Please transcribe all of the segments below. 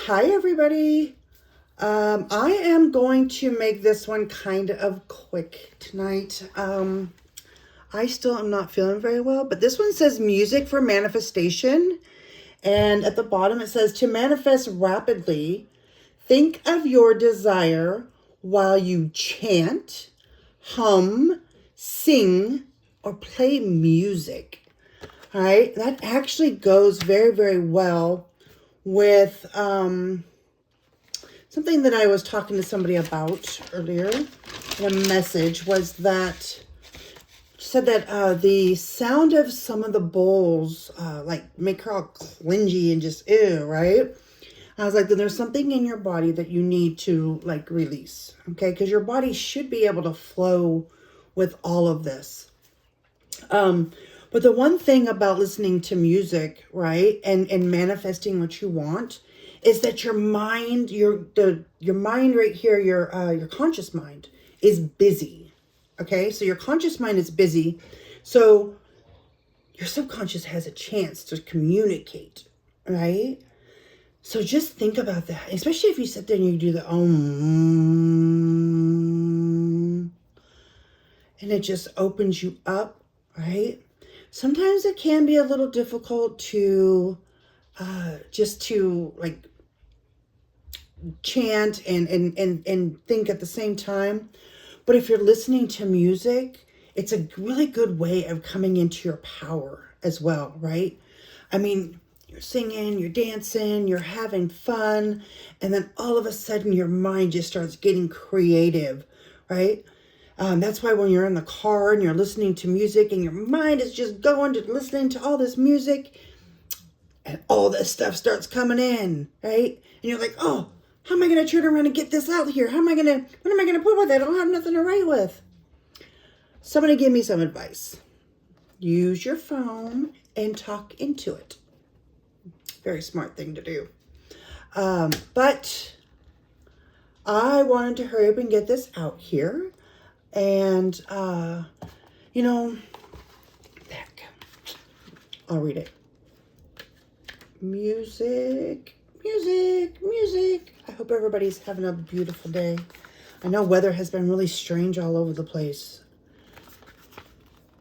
Hi, everybody. I am going to make this one kind of quick tonight. I still am not feeling very well, but this one says music for manifestation. And at the bottom, it says to manifest rapidly, think of your desire while you chant, hum, sing, or play music. All right. That actually goes very, very well with something that I was talking to somebody about earlier in a message was that said that the sound of some of the bowls like make her all clingy and just ew, right? I was like, then there's something in your body that you need to like release, okay? Because your body should be able to flow with all of this. But the one thing about listening to music, right, and manifesting what you want, is that your mind, your mind right here, your conscious mind is busy. Okay, so your conscious mind is busy, so your subconscious has a chance to communicate, right? So just think about that, especially if you sit there and you do the and it just opens you up, right? Sometimes it can be a little difficult to just to like chant and think at the same time. But if you're listening to music, it's a really good way of coming into your power as well, right? I mean, you're singing, you're dancing, you're having fun, and then all of a sudden your mind just starts getting creative, right? That's why when you're in the car and you're listening to music and your mind is just going to listening to all this music and all this stuff starts coming in, right? And you're like, oh, how am I going to turn around and get this out here? What am I going to put with it? I don't have nothing to write with. Somebody give me some advice. Use your phone and talk into it. Very smart thing to do. But I wanted to hurry up and get this out here. And, you know, heck, I'll read it. Music. I hope everybody's having a beautiful day. I know weather has been really strange all over the place.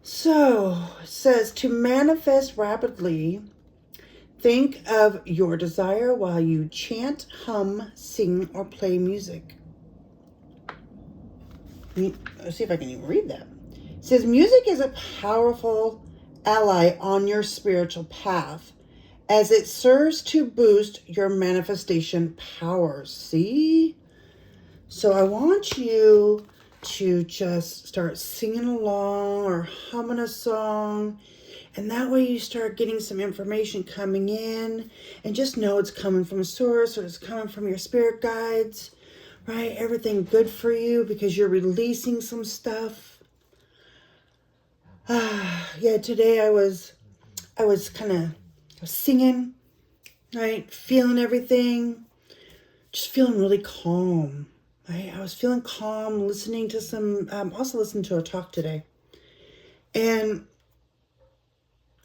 So, it says to manifest rapidly, think of your desire while you chant, hum, sing, or play music. Let's see if I can even read that. It says music is a powerful ally on your spiritual path as it serves to boost your manifestation powers. See? So I want you to just start singing along or humming a song. And that way you start getting some information coming in. And just know it's coming from a source or it's coming from your spirit guides. Right? Everything good for you because you're releasing some stuff. Yeah, today I was singing, right? Feeling everything. Just feeling really calm, right? I was feeling calm, listening to some, also listened to a talk today. And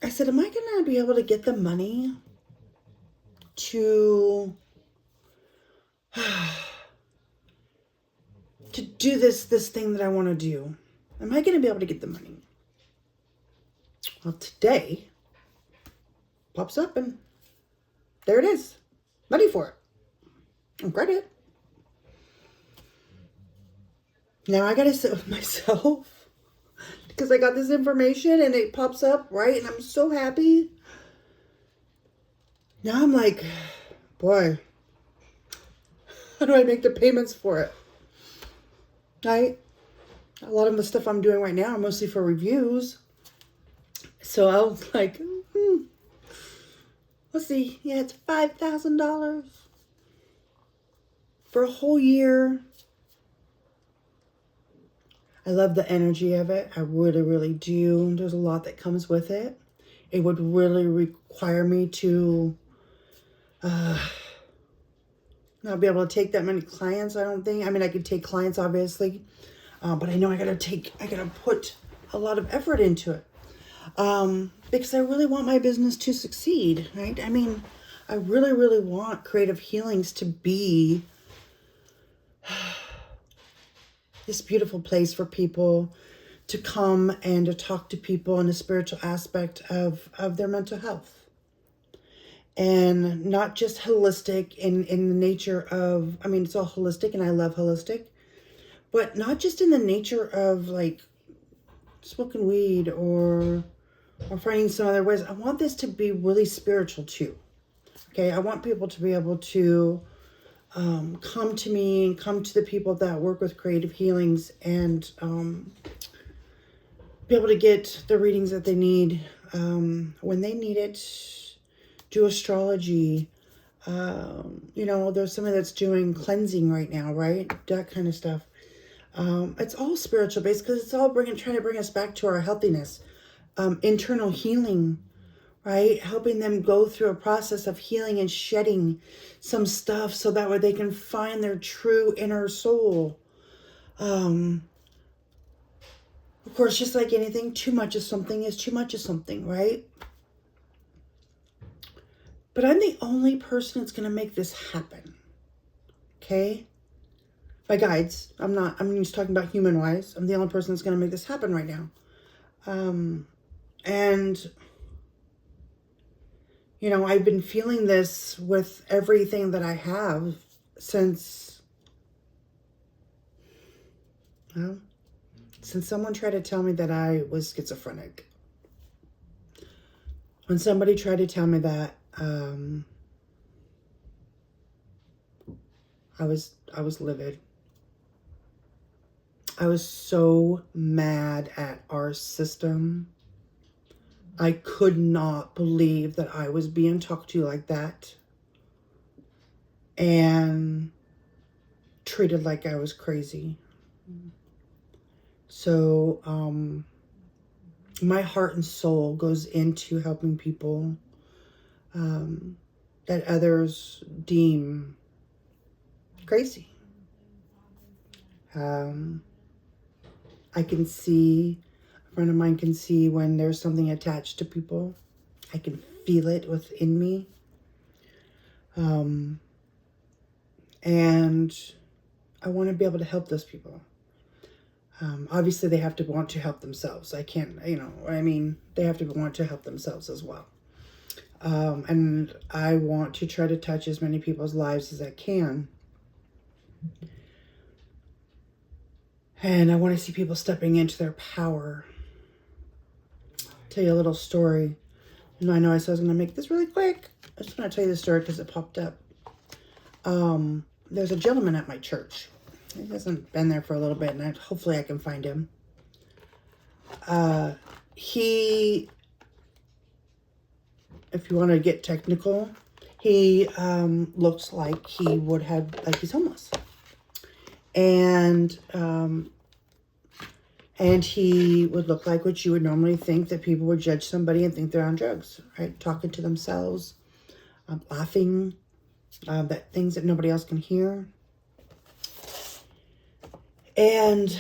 I said, am I going to be able to get the money to do this thing that I want to do? Am I going to be able to get the money? Well, today pops up and there it is. Money for it. And credit. Now I got to sit with myself because I got this information and it pops up, right? And I'm so happy. Now I'm like, boy, how do I make the payments for it? Right? A lot of the stuff I'm doing right now are mostly for reviews. So I was like, let's see. Yeah, it's $5,000 for a whole year. I love the energy of it. I really, really do. There's a lot that comes with it. It would really require me to not be able to take that many clients, I don't think. I mean, I could take clients, obviously. But I know I gotta put a lot of effort into it. Because I really want my business to succeed, right? I mean, I really, really want creative healings to be this beautiful place for people to come and to talk to people in a spiritual aspect of their mental health. And not just holistic in the nature of, I mean, it's all holistic and I love holistic, but not just in the nature of like smoking weed or finding some other ways. I want this to be really spiritual too. Okay, I want people to be able to come to me and come to the people that work with creative healings and be able to get the readings that they need when they need it. Do astrology. There's somebody that's doing cleansing right now, right? That kind of stuff. It's all spiritual based because it's all trying to bring us back to our healthiness, internal healing, right? Helping them go through a process of healing and shedding some stuff so that way they can find their true inner soul. Of course, just like anything, too much of something is too much of something, right? But I'm the only person that's going to make this happen. Okay? My guides, I'm just talking about human-wise. I'm the only person that's going to make this happen right now. And, I've been feeling this with everything that I have since someone tried to tell me that I was schizophrenic. When somebody tried to tell me that, I was livid. I was so mad at our system. I could not believe that I was being talked to like that and treated like I was crazy. So, my heart and soul goes into helping people that others deem crazy. I can see, a friend of mine can see when there's something attached to people. I can feel it within me. And I want to be able to help those people. Obviously, they have to want to help themselves. I can't, they have to want to help themselves as well. And I want to try to touch as many people's lives as I can. And I want to see people stepping into their power. Tell you a little story. I know I said I was going to make this really quick. I just want to tell you the story because it popped up. There's a gentleman at my church. He hasn't been there for a little bit, and hopefully I can find him. He, if you want to get technical, he looks like he would have, like he's homeless. And he would look like what you would normally think that people would judge somebody and think they're on drugs, right? Talking to themselves, laughing, that things that nobody else can hear. And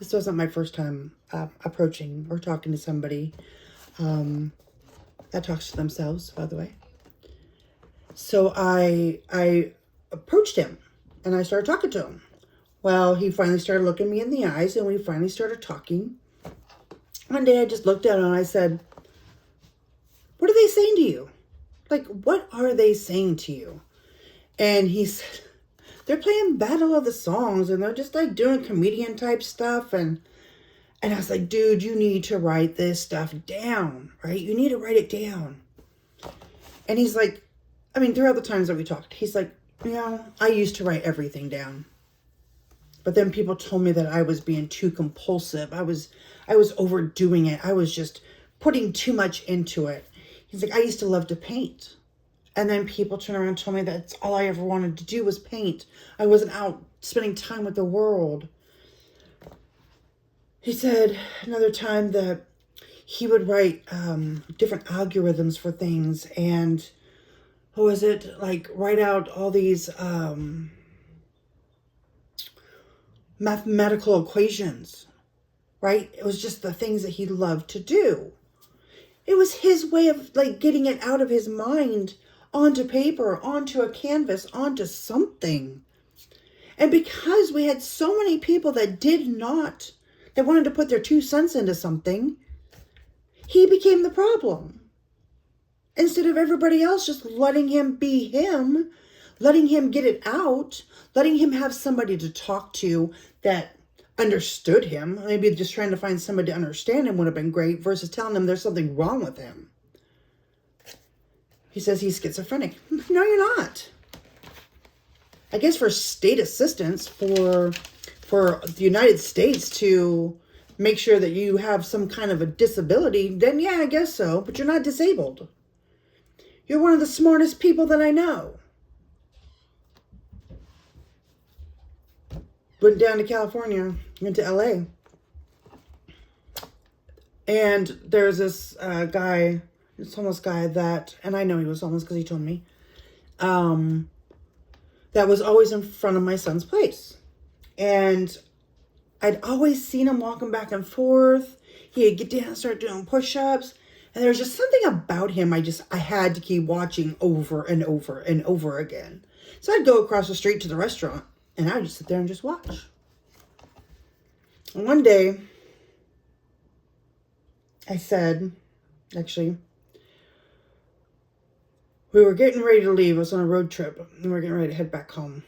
this wasn't my first time approaching or talking to somebody that talks to themselves, by the way. So I approached him and I started talking to him. Well, he finally started looking me in the eyes and we finally started talking. One day I just looked at him and I said, "What are they saying to you? Like, what are they saying to you?" And he said, "They're playing Battle of the Songs and they're just like doing comedian type stuff." And I was like, "Dude, you need to write this stuff down, right? You need to write it down." And he's like, throughout the times that we talked, he's like, "I used to write everything down. But then people told me that I was being too compulsive. I was overdoing it. I was just putting too much into it." He's like, "I used to love to paint. And then people turned around and told me that's all I ever wanted to do was paint. I wasn't out spending time with the world." He said another time that he would write different algorithms for things and write out all these mathematical equations, right? It was just the things that he loved to do. It was his way of getting it out of his mind onto paper, onto a canvas, onto something. And because we had so many people that that wanted to put their 2 cents into something, he became the problem. Instead of everybody else just letting him be him, letting him get it out, letting him have somebody to talk to that understood him. Maybe just trying to find somebody to understand him would have been great versus telling him there's something wrong with him. He says he's schizophrenic. No, you're not. I guess for state assistance for the United States to make sure that you have some kind of a disability, then yeah, I guess so. But you're not disabled. You're one of the smartest people that I know. Went down to California, went to LA. And there's this guy, this homeless guy that, and I know he was homeless because he told me, that was always in front of my son's place. And I'd always seen him walking back and forth. He'd get down and start doing push-ups. And there was just something about him I had to keep watching over and over and over again. So I'd go across the street to the restaurant and I'd just sit there and just watch. And one day, I said, actually, we were getting ready to leave. I was on a road trip and we were getting ready to head back home.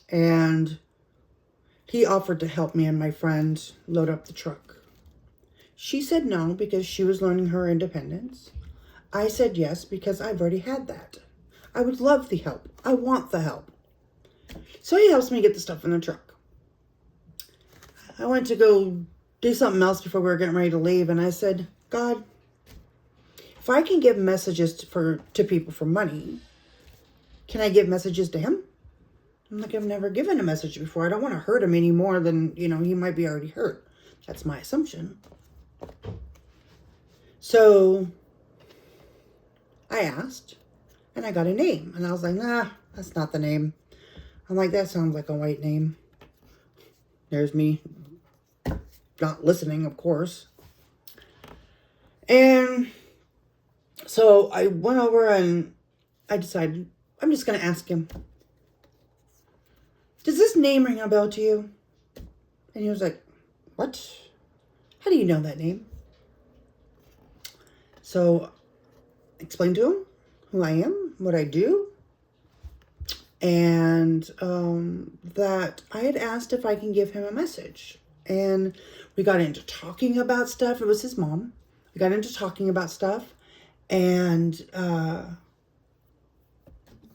And he offered to help me and my friend load up the truck. She said no because she was learning her independence. I said yes because I've already had that. I would love the help. I want the help. So he helps me get the stuff in the truck. I went to go do something else before we were getting ready to leave. And I said, God, if I can give messages to people for money, can I give messages to him? I'm like, I've never given a message before. I don't want to hurt him any more than, he might be already hurt. That's my assumption. So I asked and I got a name and I was like, nah, that's not the name. I'm like, that sounds like a white name. There's me not listening, of course. And so I went over and I decided I'm just going to ask him, does this name ring a bell to you? And he was like, what? How do you know that name? So I explained to him who I am, what I do, and that I had asked if I can give him a message. And we got into talking about stuff. It was his mom. We got into talking about stuff and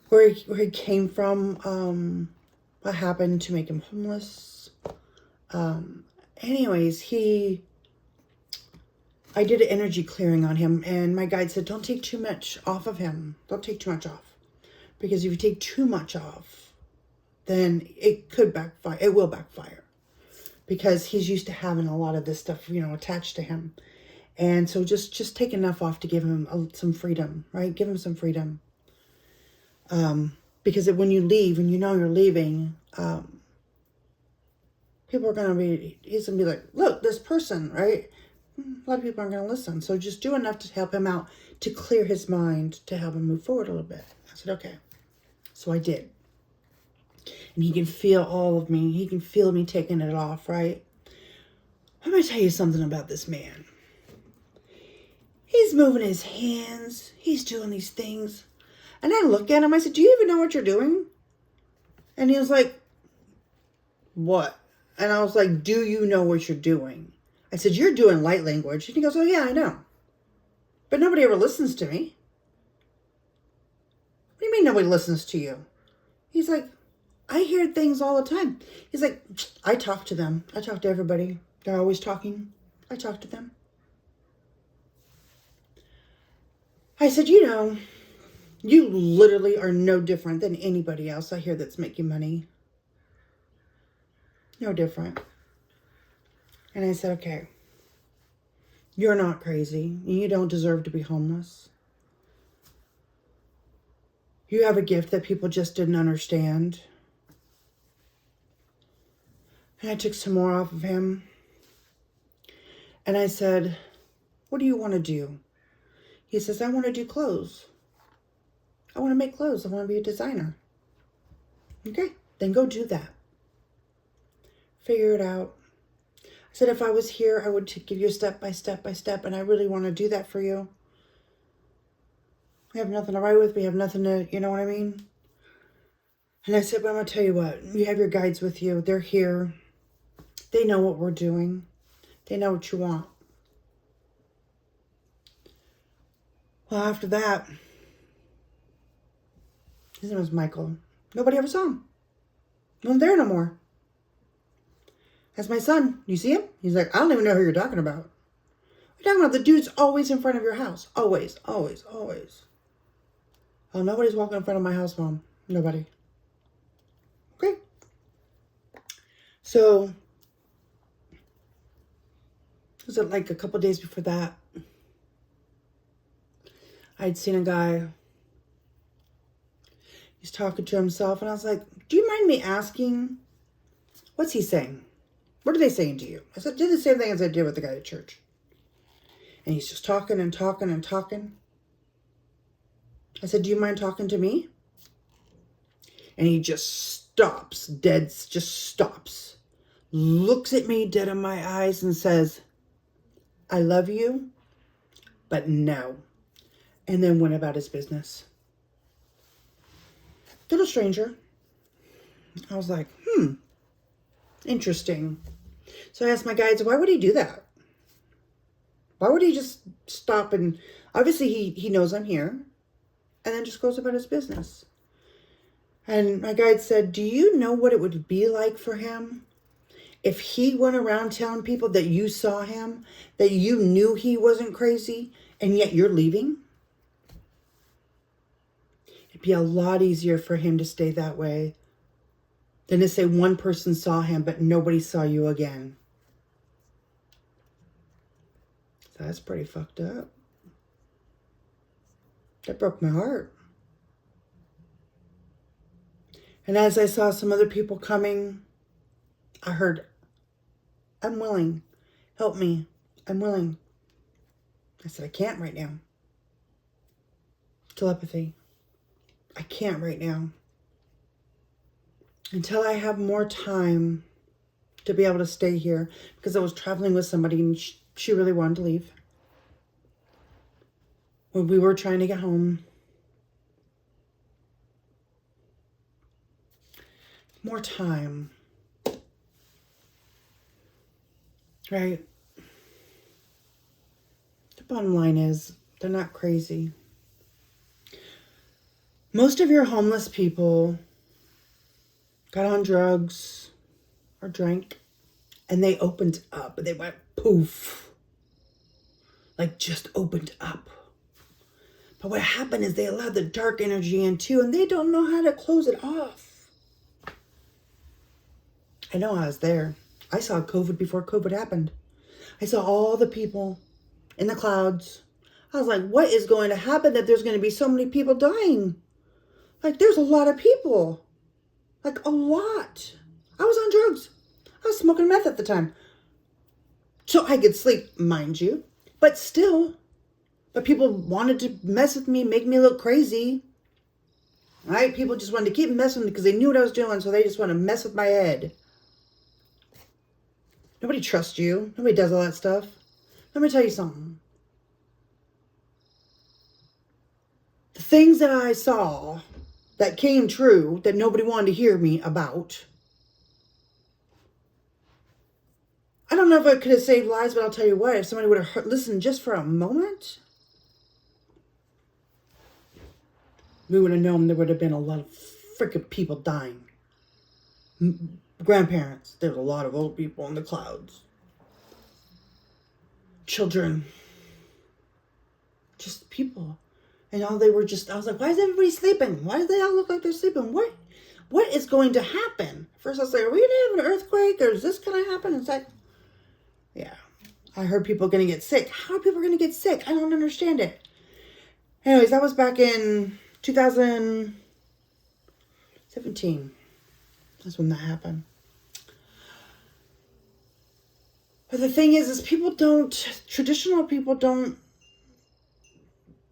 where he came from, what happened to make him homeless. Anyways, I did an energy clearing on him, and my guide said, don't take too much off of him. Don't take too much off. Because if you take too much off, then it could backfire. It will backfire. Because he's used to having a lot of this stuff, attached to him. And so just take enough off to give him some freedom, right? Give him some freedom. Because when you leave, and you're leaving, people are he's going to be like, look, this person, right? A lot of people aren't going to listen. So just do enough to help him out, to clear his mind, to help him move forward a little bit. I said, okay. So I did. And he can feel all of me. He can feel me taking it off, right? I'm going to tell you something about this man. He's moving his hands. He's doing these things. And I looked at him. I said, do you even know what you're doing? And he was like, what? And I was like, do you know what you're doing? I said, you're doing light language. And he goes, oh, yeah, I know. But nobody ever listens to me. What do you mean nobody listens to you? He's like, I hear things all the time. He's like, I talk to them. I talk to everybody. They're always talking. I talk to them. I said, you literally are no different than anybody else I hear that's making money. No different. And I said, okay, you're not crazy. You don't deserve to be homeless. You have a gift that people just didn't understand. And I took some more off of him. And I said, what do you want to do? He says, I want to do clothes. I want to make clothes. I want to be a designer. Okay, then go do that. Figure it out. I said, if I was here, I would give you step by step by step, and I really want to do that for you. We have nothing to write with. We have nothing to, you know what I mean? And I said, but I'm going to tell you what. You have your guides with you. They're here. They know what we're doing. They know what you want. Well, after that, his name was Michael. Nobody ever saw him. He wasn't there no more. That's my son. You see him? He's like, I don't even know who you're talking about. What are you talking about? The dude's always in front of your house. Always, always, always. Oh, nobody's walking in front of my house, Mom. Nobody. Okay. So, was it like a couple days before that? I'd seen a guy. He's talking to himself, and I was like, do you mind me asking, what's he saying? What are they saying to you? I said, do the same thing as I did with the guy at church. And he's just talking and talking and talking. I said, do you mind talking to me? And he just stops, just stops. Looks at me dead in my eyes and says, I love you, but no. And then went about his business. Little stranger. I was like, interesting. So I asked my guides, why would he do that? Why would he just stop and, obviously he knows I'm here, and then just goes about his business. And my guide said, do you know what it would be like for him if he went around telling people that you saw him, that you knew he wasn't crazy, and yet you're leaving? It'd be a lot easier for him to stay that way than to say one person saw him, but nobody saw you again. So that's pretty fucked up. That broke my heart. And as I saw some other people coming, I heard, I'm willing. Help me. I'm willing. I said, I can't right now. Telepathy. I can't right now. Until I have more time to be able to stay here. Because I was traveling with somebody and she really wanted to leave. When we were trying to get home. More time. Right? The bottom line is, they're not crazy. Most of your homeless people got on drugs or drank, and they opened up. They went poof. Like just opened up. But what happened is they allowed the dark energy in too, and they don't know how to close it off. I know, I was there. I saw COVID before COVID happened. I saw all the people in the clouds. I was like, what is going to happen that there's going to be so many people dying? Like, there's a lot of people. Like, a lot. I was on drugs. I was smoking meth at the time. So I could sleep, mind you. But still. But people wanted to mess with me, make me look crazy. Right? People just wanted to keep messing with me because they knew what I was doing. So they just want to mess with my head. Nobody trusts you. Nobody does all that stuff. Let me tell you something. The things that I saw that came true that nobody wanted to hear me about. I don't know if I could have saved lives, but I'll tell you what, if somebody would have listened just for a moment, we would have known there would have been a lot of freaking people dying. Grandparents. There's a lot of old people in the clouds. Children. Just people. And all they were just, I was like, why is everybody sleeping? Why do they all look like they're sleeping? What is going to happen? First I was like, are we going to have an earthquake? Or is this going to happen? It's like, yeah. I heard people are going to get sick. How are people going to get sick? I don't understand it. Anyways, that was back in 2017. That's when that happened. But the thing is traditional people don't,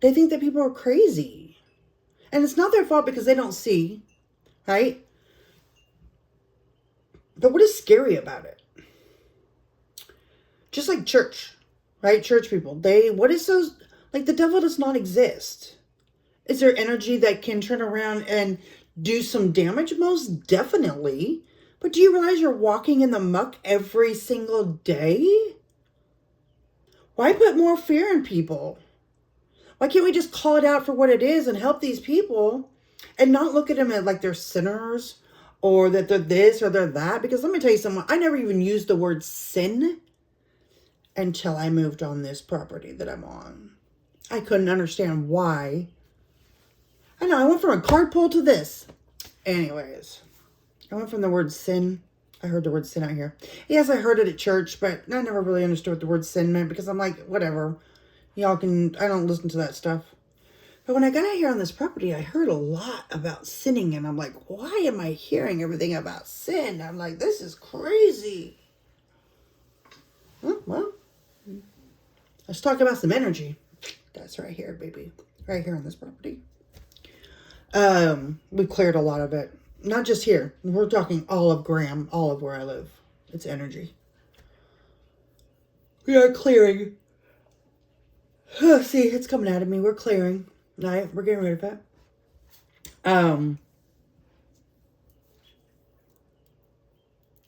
they think that people are crazy. And it's not their fault because they don't see, right? But what is scary about it? Just like church, right? Church people, what is those, like the devil does not exist. Is there energy that can turn around and do some damage? Most definitely. But do you realize you're walking in the muck every single day? Why put more fear in people? Why can't we just call it out for what it is and help these people and not look at them as like they're sinners or that they're this or they're that? Because let me tell you something, I never even used the word sin until I moved on this property that I'm on. I couldn't understand why. I know, I went from a card pull to this. Anyways, I went from the word sin. I heard the word sin out here. Yes, I heard it at church, but I never really understood what the word sin meant because I'm like, whatever. Y'all can, I don't listen to that stuff. But when I got out here on this property, I heard a lot about sinning. And I'm like, why am I hearing everything about sin? I'm like, this is crazy. Well, let's talk about some energy. That's right here, baby. Right here on this property. We've cleared a lot of it. Not just here. We're talking all of Graham, all of where I live. It's energy. We are clearing. Oh, see, it's coming out of me. We're clearing. All right, we're getting rid of it.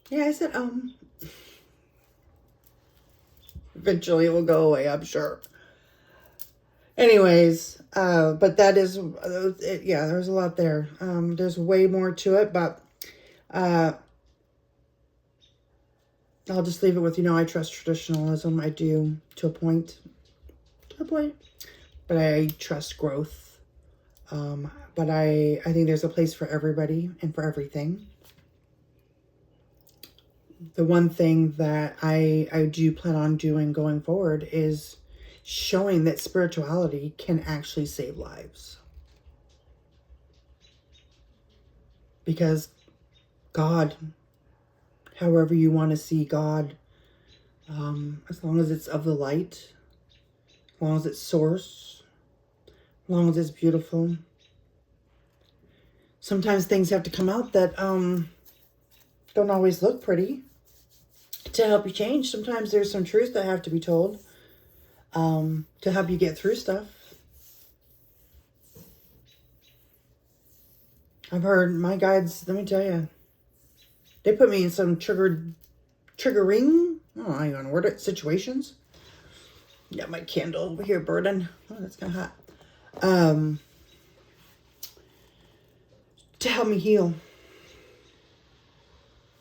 Yeah, I said, eventually it will go away, I'm sure. Anyways, but that is, yeah, there's a lot there. There's way more to it, but, I'll just leave it with, I trust traditionalism. I do to a point, but I trust growth. But I think there's a place for everybody and for everything. The one thing that I do plan on doing going forward is showing that spirituality can actually save lives. Because God, however you want to see God, as long as it's of the light, as long as it's source, as long as it's beautiful. Sometimes things have to come out that don't always look pretty to help you change. Sometimes there's some truths that have to be told to help you get through stuff. I've heard my guides, let me tell you, they put me in some triggering, I don't know how you want to word it, situations. Got my candle over here burning. Oh, that's kind of hot. To help me heal.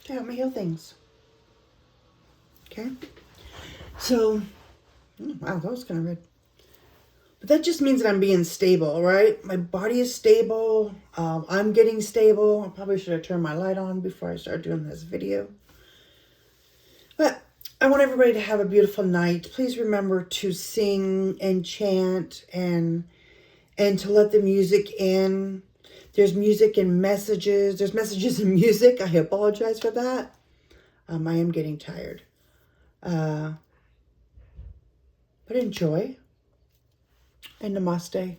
To help me heal things. Okay? So, wow, that was kind of red. But that just means that I'm being stable, right? My body is stable. I'm getting stable. I probably should have turned my light on before I started doing this video. But I want everybody to have a beautiful night. Please remember to sing and chant and to let the music in. There's music and messages. There's messages and music. I apologize for that. I am getting tired. But enjoy. And namaste.